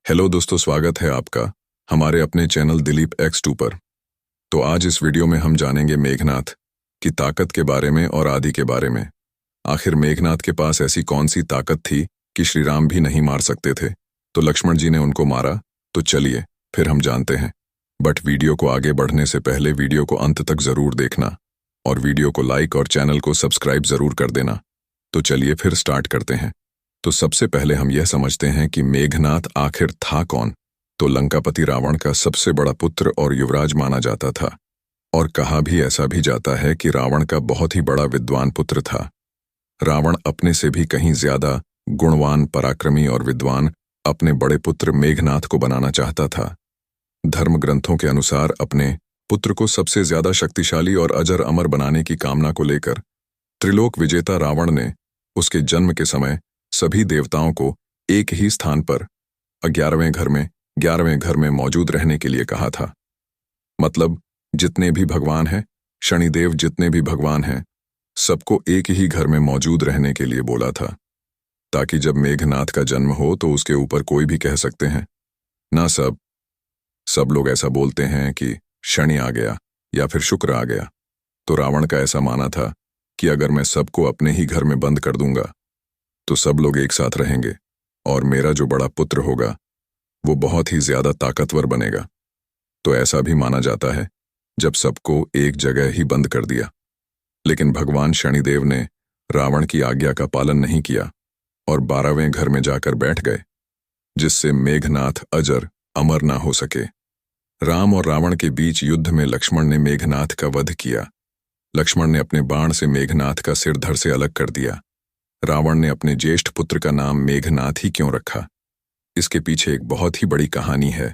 Hello दोस्तों, स्वागत है आपका हमारे अपने चैनल दिलीप X2 पर। तो आज इस वीडियो में हम जानेंगे मेघनाथ की ताकत के बारे में और आदि के बारे में। आखिर मेघनाथ के पास ऐसी कौन सी ताकत थी कि श्री राम भी नहीं मार सकते थे, तो लक्ष्मण जी ने उनको मारा। तो चलिए फिर हम जानते हैं। बट वीडियो को आगे बढ़ने से पहले वीडियो को अंत तक जरूर देखना और वीडियो को लाइक और चैनल को सब्सक्राइब जरूर कर देना। तो चलिए फिर स्टार्ट करते हैं। तो सबसे पहले हम यह समझते हैं कि मेघनाथ आखिर था कौन। तो लंकापति रावण का सबसे बड़ा पुत्र और युवराज माना जाता था, और कहा भी ऐसा भी जाता है कि रावण का बहुत ही बड़ा विद्वान पुत्र था। रावण अपने से भी कहीं ज्यादा गुणवान, पराक्रमी और विद्वान अपने बड़े पुत्र मेघनाथ को बनाना चाहता था। धर्म ग्रंथों के अनुसार अपने पुत्र को सबसे ज्यादा शक्तिशाली और अजर अमर बनाने की कामना को लेकर त्रिलोक विजेता रावण ने उसके जन्म के समय सभी देवताओं को एक ही स्थान पर 11वें घर में मौजूद रहने के लिए कहा था। मतलब जितने भी भगवान हैं, शनिदेव जितने भी भगवान हैं, सबको एक ही घर में मौजूद रहने के लिए बोला था, ताकि जब मेघनाथ का जन्म हो तो उसके ऊपर कोई भी कह सकते हैं ना। सब लोग ऐसा बोलते हैं कि शनि आ गया या फिर शुक्र आ गया। तो रावण का ऐसा माना था कि अगर मैं सबको अपने ही घर में बंद कर दूंगा तो सब लोग एक साथ रहेंगे और मेरा जो बड़ा पुत्र होगा वो बहुत ही ज्यादा ताकतवर बनेगा। तो ऐसा भी माना जाता है जब सबको एक जगह ही बंद कर दिया। लेकिन भगवान शनिदेव ने रावण की आज्ञा का पालन नहीं किया और 12वें घर में जाकर बैठ गए, जिससे मेघनाथ अजर अमर ना हो सके। राम और रावण के बीच युद्ध में लक्ष्मण ने मेघनाथ का वध किया। लक्ष्मण ने अपने बाण से मेघनाथ का सिर धड़ से अलग कर दिया। रावण ने अपने ज्येष्ठ पुत्र का नाम मेघनाथ ही क्यों रखा? इसके पीछे एक बहुत ही बड़ी कहानी है।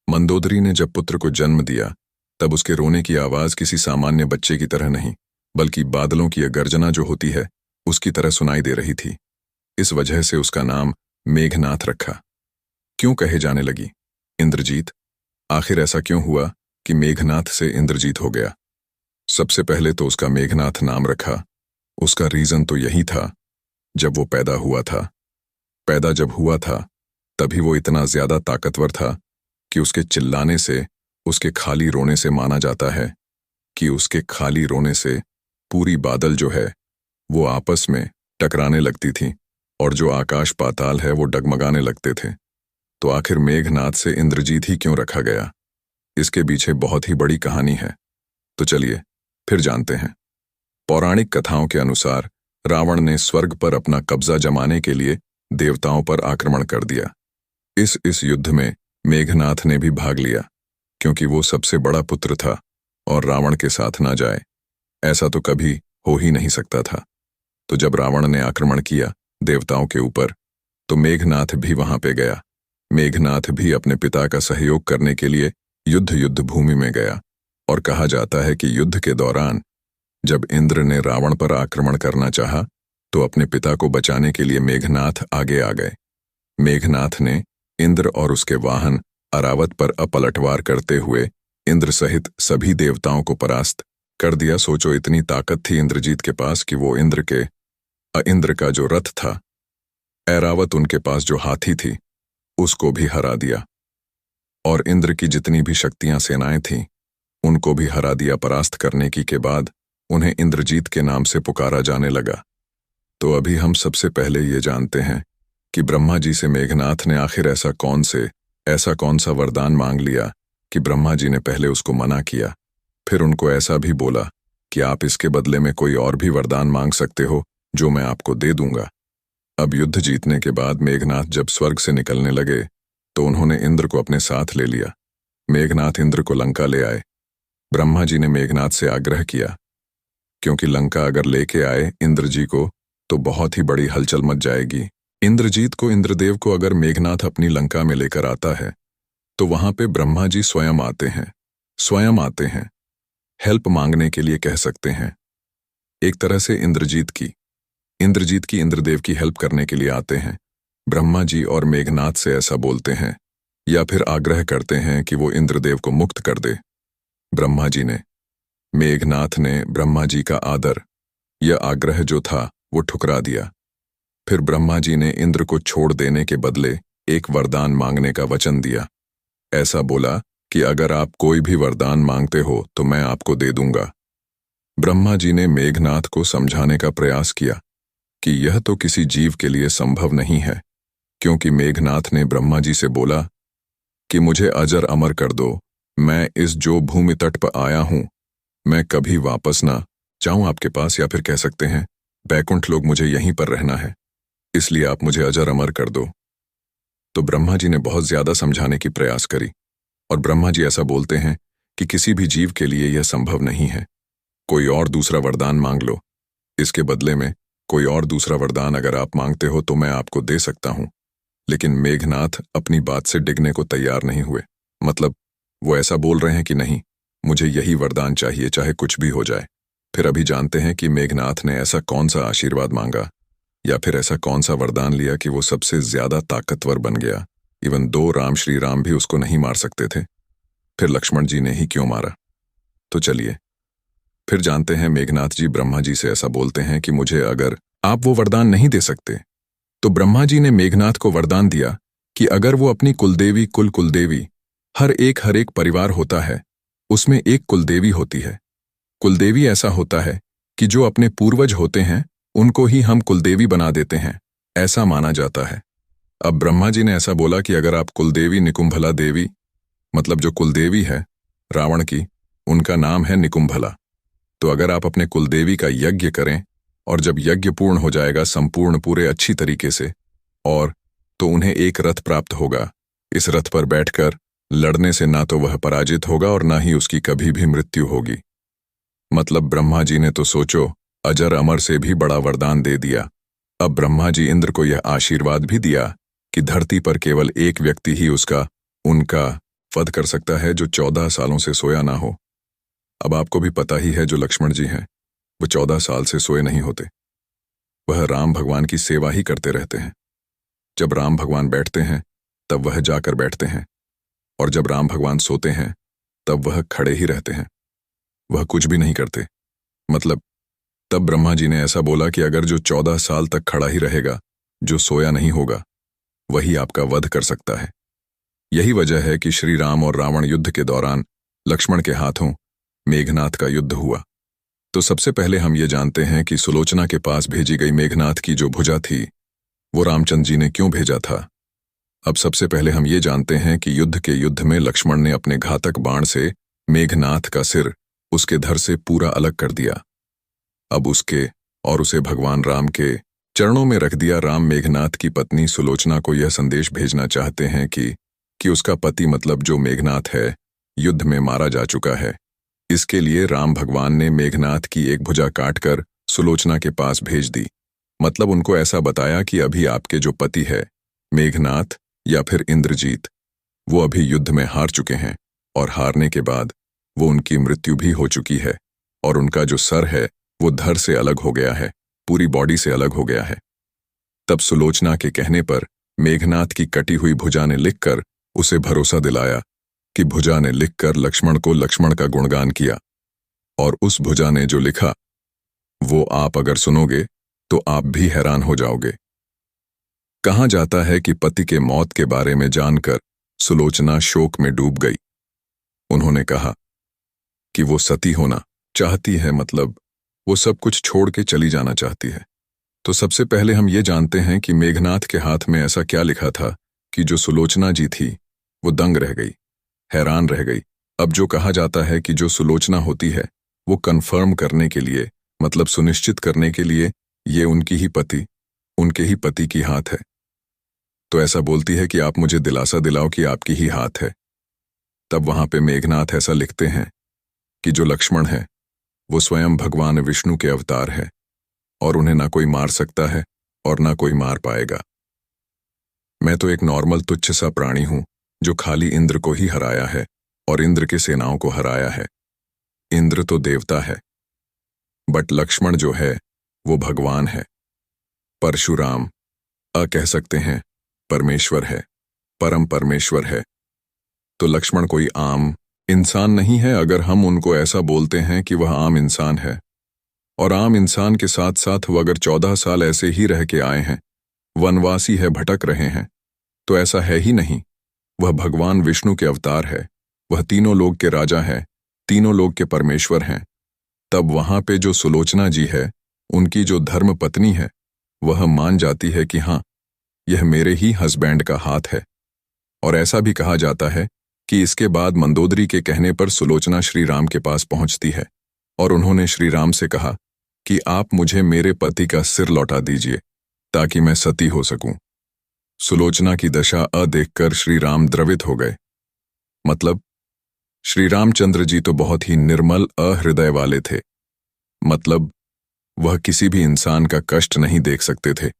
मंदोदरी ने जब पुत्र को जन्म दिया तब उसके रोने की आवाज किसी सामान्य बच्चे की तरह नहीं, बल्कि बादलों की गर्जना जो होती है उसकी तरह सुनाई दे रही थी। इस वजह से उसका नाम मेघनाथ रखा। क्यों कहे जाने लगी इंद्रजीत? आखिर ऐसा क्यों हुआ कि मेघनाथ से इंद्रजीत हो गया? सबसे पहले तो उसका मेघनाथ नाम रखा, उसका रीजन तो यही था, जब वो पैदा जब हुआ था तभी वो इतना ज्यादा ताकतवर था कि उसके चिल्लाने से, उसके खाली रोने से माना जाता है कि उसके खाली रोने से पूरी बादल जो है वो आपस में टकराने लगती थी और जो आकाश पाताल है वो डगमगाने लगते थे। तो आखिर मेघनाथ से इंद्रजीत ही क्यों रखा गया? इसके पीछे बहुत ही बड़ी कहानी है। तो चलिए फिर जानते हैं। पौराणिक कथाओं के अनुसार रावण ने स्वर्ग पर अपना कब्जा जमाने के लिए देवताओं पर आक्रमण कर दिया। इस युद्ध में मेघनाथ ने भी भाग लिया, क्योंकि वो सबसे बड़ा पुत्र था और रावण के साथ ना जाए ऐसा तो कभी हो ही नहीं सकता था। तो जब रावण ने आक्रमण किया देवताओं के ऊपर, तो मेघनाथ भी वहां पे गया। मेघनाथ भी अपने पिता का सहयोग करने के लिए युद्ध भूमि में गया। और कहा जाता है कि युद्ध के दौरान जब इंद्र ने रावण पर आक्रमण करना चाहा, तो अपने पिता को बचाने के लिए मेघनाथ आगे आ गए। मेघनाथ ने इंद्र और उसके वाहन अरावत पर अपलटवार करते हुए इंद्र सहित सभी देवताओं को परास्त कर दिया। सोचो, इतनी ताकत थी इंद्रजीत के पास कि वो इंद्र का जो रथ था, ऐरावत उनके पास जो हाथी थी, उसको भी हरा दिया। और इंद्र की जितनी भी शक्तियां, सेनाएं थीं, उनको भी हरा दिया। परास्त करने की के बाद उन्हें इंद्रजीत के नाम से पुकारा जाने लगा। तो अभी हम सबसे पहले ये जानते हैं कि ब्रह्मा जी से मेघनाथ ने आखिर ऐसा कौन सा वरदान मांग लिया कि ब्रह्मा जी ने पहले उसको मना किया, फिर उनको ऐसा भी बोला कि आप इसके बदले में कोई और भी वरदान मांग सकते हो जो मैं आपको दे दूंगा। अब युद्ध जीतने के बाद मेघनाथ जब स्वर्ग से निकलने लगे तो उन्होंने इंद्र को अपने साथ ले लिया। मेघनाथ इंद्र को लंका ले आए। ब्रह्मा जी ने मेघनाथ से आग्रह किया, क्योंकि लंका अगर लेके आए इंद्र जी को तो बहुत ही बड़ी हलचल मच जाएगी। इंद्रजीत को, इंद्रदेव को अगर मेघनाथ अपनी लंका में लेकर आता है तो वहां पे ब्रह्मा जी स्वयं आते हैं हेल्प मांगने के लिए, कह सकते हैं। एक तरह से इंद्रजीत की इंद्रदेव की हेल्प करने के लिए आते हैं। ब्रह्मा जी और मेघनाथ से ऐसा बोलते हैं या फिर आग्रह करते हैं कि वो इंद्रदेव को मुक्त कर दे। मेघनाथ ने ब्रह्मा जी का यह आग्रह जो था वो ठुकरा दिया। फिर ब्रह्मा जी ने इंद्र को छोड़ देने के बदले एक वरदान मांगने का वचन दिया। ऐसा बोला कि अगर आप कोई भी वरदान मांगते हो तो मैं आपको दे दूंगा। ब्रह्मा जी ने मेघनाथ को समझाने का प्रयास किया कि यह तो किसी जीव के लिए संभव नहीं है, क्योंकि मेघनाथ ने ब्रह्मा जी से बोला कि मुझे अजर अमर कर दो, मैं इस जो भूमि तट पर आया हूं, मैं कभी वापस ना जाऊं आपके पास, या फिर कह सकते हैं बैकुंठ लोग, मुझे यहीं पर रहना है, इसलिए आप मुझे अजर अमर कर दो। तो ब्रह्मा जी ने बहुत ज्यादा समझाने की प्रयास करी, और ब्रह्मा जी ऐसा बोलते हैं कि किसी भी जीव के लिए यह संभव नहीं है, कोई और दूसरा वरदान मांग लो, इसके बदले में कोई और दूसरा वरदान अगर आप मांगते हो तो मैं आपको दे सकता हूं। लेकिन मेघनाथ अपनी बात से डिगने को तैयार नहीं हुए। मतलब वो ऐसा बोल रहे हैं कि नहीं, मुझे यही वरदान चाहिए, चाहे कुछ भी हो जाए। फिर अभी जानते हैं कि मेघनाथ ने ऐसा कौन सा आशीर्वाद मांगा, या फिर ऐसा कौन सा वरदान लिया कि वो सबसे ज्यादा ताकतवर बन गया। इवन दो राम श्री राम भी उसको नहीं मार सकते थे, फिर लक्ष्मण जी ने ही क्यों मारा। तो चलिए फिर जानते हैं। मेघनाथ जी ब्रह्मा जी से ऐसा बोलते हैं कि मुझे अगर आप वो वरदान नहीं दे सकते, तो ब्रह्मा जी ने मेघनाथ को वरदान दिया कि अगर वो अपनी कुलदेवी कुलदेवी, हर एक परिवार होता है, उसमें एक कुलदेवी होती है। कुलदेवी ऐसा होता है कि जो अपने पूर्वज होते हैं उनको ही हम कुलदेवी बना देते हैं, ऐसा माना जाता है। अब ब्रह्मा जी ने ऐसा बोला कि अगर आप कुलदेवी निकुंभला देवी, मतलब जो कुलदेवी है रावण की, उनका नाम है निकुंभला, तो अगर आप अपने कुलदेवी का यज्ञ करें, और जब यज्ञ पूर्ण हो जाएगा संपूर्ण पूरे अच्छी तरीके से, और तो उन्हें एक रथ प्राप्त होगा। इस रथ पर बैठकर लड़ने से ना तो वह पराजित होगा और ना ही उसकी कभी भी मृत्यु होगी। मतलब ब्रह्मा जी ने तो सोचो अजर अमर से भी बड़ा वरदान दे दिया। अब ब्रह्मा जी इंद्र को यह आशीर्वाद भी दिया कि धरती पर केवल एक व्यक्ति ही उनका वध कर सकता है जो 14 सालों से सोया ना हो। अब आपको भी पता ही है जो लक्ष्मण जी हैं वो 14 साल से सोए नहीं होते, वह राम भगवान की सेवा ही करते रहते हैं। जब राम भगवान बैठते हैं तब वह जाकर बैठते हैं, और जब राम भगवान सोते हैं तब वह खड़े ही रहते हैं, वह कुछ भी नहीं करते। मतलब तब ब्रह्मा जी ने ऐसा बोला कि अगर जो 14 साल तक खड़ा ही रहेगा, जो सोया नहीं होगा, वही आपका वध कर सकता है। यही वजह है कि श्री राम और रावण युद्ध के दौरान लक्ष्मण के हाथों मेघनाथ का युद्ध हुआ। तो सबसे पहले हम ये जानते हैं कि सुलोचना के पास भेजी गई मेघनाथ की जो भुजा थी वो रामचंद्र जी ने क्यों भेजा था। अब सबसे पहले हम ये जानते हैं कि युद्ध में लक्ष्मण ने अपने घातक बाण से मेघनाथ का सिर उसके धड़ से पूरा अलग कर दिया। अब उसे भगवान राम के चरणों में रख दिया। राम मेघनाथ की पत्नी सुलोचना को यह संदेश भेजना चाहते हैं कि उसका पति मतलब जो मेघनाथ है युद्ध में मारा जा चुका है। इसके लिए राम भगवान ने मेघनाथ की एक भुजा काटकर सुलोचना के पास भेज दी। मतलब उनको ऐसा बताया कि अभी आपके जो पति है मेघनाथ या फिर इंद्रजीत, वो अभी युद्ध में हार चुके हैं, और हारने के बाद वो उनकी मृत्यु भी हो चुकी है, और उनका जो सर है वो धड़ से अलग हो गया है, पूरी बॉडी से अलग हो गया है। तब सुलोचना के कहने पर मेघनाथ की कटी हुई भुजा ने लिखकर उसे भरोसा दिलाया कि भुजा ने लिखकर लक्ष्मण को लक्ष्मण का गुणगान किया, और उस भुजा ने जो लिखा वो आप अगर सुनोगे तो आप भी हैरान हो जाओगे। कहा जाता है कि पति के मौत के बारे में जानकर सुलोचना शोक में डूब गई। उन्होंने कहा कि वो सती होना चाहती है, मतलब वो सब कुछ छोड़ के चली जाना चाहती है। तो सबसे पहले हम ये जानते हैं कि मेघनाथ के हाथ में ऐसा क्या लिखा था कि जो सुलोचना जी थी वो दंग रह गई, हैरान रह गई। अब जो कहा जाता है कि जो सुलोचना होती है वो कंफर्म करने के लिए, मतलब सुनिश्चित करने के लिए, ये उनके ही पति की हाथ है। तो ऐसा बोलती है कि आप मुझे दिलासा दिलाओ कि आपकी ही हाथ है। तब वहां पे मेघनाथ ऐसा लिखते हैं कि जो लक्ष्मण है वो स्वयं भगवान विष्णु के अवतार है, और उन्हें ना कोई मार सकता है और ना कोई मार पाएगा। मैं तो एक नॉर्मल तुच्छ सा प्राणी हूं जो खाली इंद्र को ही हराया है और इंद्र की सेनाओं को हराया है। इंद्र तो देवता है, बट लक्ष्मण जो है वो भगवान है। परशुराम कह सकते हैं परमेश्वर है, परम परमेश्वर है। तो लक्ष्मण कोई आम इंसान नहीं है। अगर हम उनको ऐसा बोलते हैं कि वह आम इंसान है, और आम इंसान के साथ साथ वो अगर 14 साल ऐसे ही रह के आए हैं, वनवासी है, भटक रहे हैं। तो ऐसा है ही नहीं। वह भगवान विष्णु के अवतार है। वह तीनों लोक के राजा है, तीनों लोक के परमेश्वर हैं। तब वहां पे जो सुलोचना जी है, उनकी जो धर्म पत्नी है, वह मान जाती है कि हाँ, यह मेरे ही हस्बैंड का हाथ है। और ऐसा भी कहा जाता है कि इसके बाद मंदोदरी के कहने पर सुलोचना श्री राम के पास पहुंचती है और उन्होंने श्री राम से कहा कि आप मुझे मेरे पति का सिर लौटा दीजिए ताकि मैं सती हो सकूं। सुलोचना की दशा देखकर श्री राम द्रवित हो गए। मतलब श्री रामचंद्र जी तो बहुत ही निर्मल हृदय वाले थे। मतलब वह किसी भी इंसान का कष्ट नहीं देख सकते थे।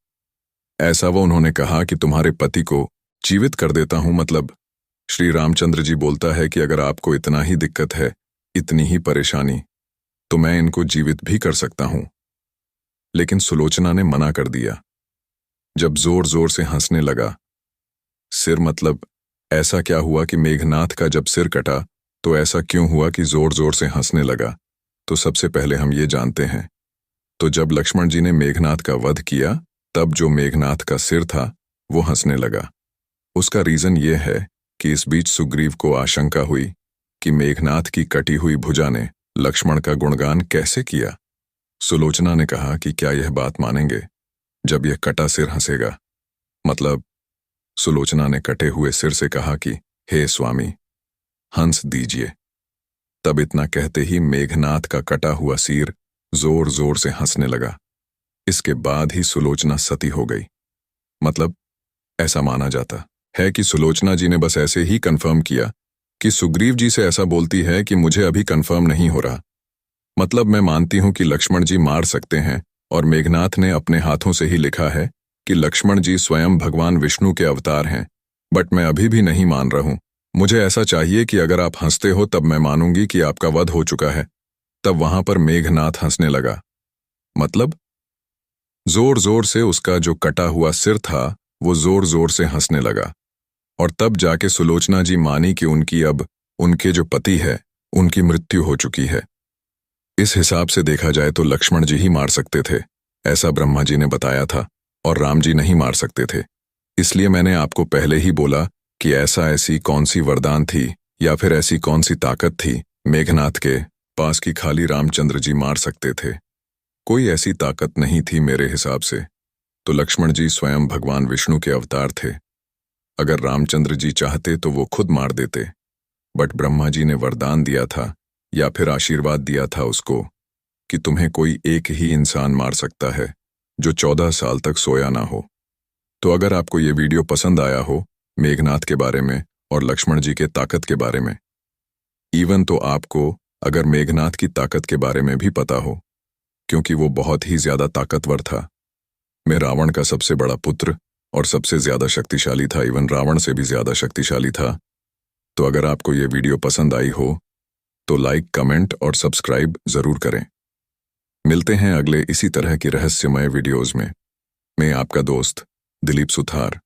ऐसा वो उन्होंने कहा कि तुम्हारे पति को जीवित कर देता हूं। मतलब श्री रामचंद्र जी बोलता है कि अगर आपको इतना ही दिक्कत है, इतनी ही परेशानी, तो मैं इनको जीवित भी कर सकता हूं। लेकिन सुलोचना ने मना कर दिया। जब जोर जोर से हंसने लगा, सिर मतलब ऐसा क्या हुआ कि मेघनाथ का जब सिर कटा तो ऐसा क्यों हुआ कि जोर जोर से हंसने लगा? तो सबसे पहले हम ये जानते हैं, तो जब लक्ष्मण जी ने मेघनाथ का वध किया तब जो मेघनाथ का सिर था वो हंसने लगा। उसका रीजन ये है कि इस बीच सुग्रीव को आशंका हुई कि मेघनाथ की कटी हुई भुजा ने लक्ष्मण का गुणगान कैसे किया। सुलोचना ने कहा कि क्या यह बात मानेंगे जब यह कटा सिर हंसेगा? मतलब सुलोचना ने कटे हुए सिर से कहा कि हे स्वामी, हंस दीजिए। तब इतना कहते ही मेघनाथ का कटा हुआ सिर जोर जोर से हंसने लगा। इसके बाद ही सुलोचना सती हो गई। मतलब ऐसा माना जाता है कि सुलोचना जी ने बस ऐसे ही कंफर्म किया कि सुग्रीव जी से ऐसा बोलती है कि मुझे अभी कंफर्म नहीं हो रहा। मतलब मैं मानती हूं कि लक्ष्मण जी मार सकते हैं और मेघनाथ ने अपने हाथों से ही लिखा है कि लक्ष्मण जी स्वयं भगवान विष्णु के अवतार हैं, बट मैं अभी भी नहीं मान रहा हूं। मुझे ऐसा चाहिए कि अगर आप हंसते हो तब मैं मानूंगी कि आपका वध हो चुका है। तब वहां पर मेघनाथ हंसने लगा। मतलब जोर जोर से उसका जो कटा हुआ सिर था वो जोर जोर से हंसने लगा। और तब जाके सुलोचना जी मानी कि उनकी अब उनके जो पति है उनकी मृत्यु हो चुकी है। इस हिसाब से देखा जाए तो लक्ष्मण जी ही मार सकते थे, ऐसा ब्रह्मा जी ने बताया था, और राम जी नहीं मार सकते थे। इसलिए मैंने आपको पहले ही बोला कि ऐसी कौन सी वरदान थी या फिर ऐसी कौन सी ताकत थी मेघनाथ के पास कि खाली रामचंद्र जी मार सकते थे। कोई ऐसी ताकत नहीं थी मेरे हिसाब से। तो लक्ष्मण जी स्वयं भगवान विष्णु के अवतार थे। अगर रामचंद्र जी चाहते तो वो खुद मार देते, बट ब्रह्मा जी ने वरदान दिया था या फिर आशीर्वाद दिया था उसको कि तुम्हें कोई एक ही इंसान मार सकता है जो 14 साल तक सोया ना हो। तो अगर आपको ये वीडियो पसंद आया हो मेघनाथ के बारे में और लक्ष्मण जी के ताकत के बारे में, इवन तो आपको अगर मेघनाथ की ताकत के बारे में भी पता हो, क्योंकि वो बहुत ही ज्यादा ताकतवर था। मैं रावण का सबसे बड़ा पुत्र और सबसे ज्यादा शक्तिशाली था, इवन रावण से भी ज्यादा शक्तिशाली था। तो अगर आपको ये वीडियो पसंद आई हो तो लाइक, कमेंट और सब्सक्राइब जरूर करें। मिलते हैं अगले इसी तरह की रहस्यमय वीडियोज में। मैं आपका दोस्त दिलीप सुथार।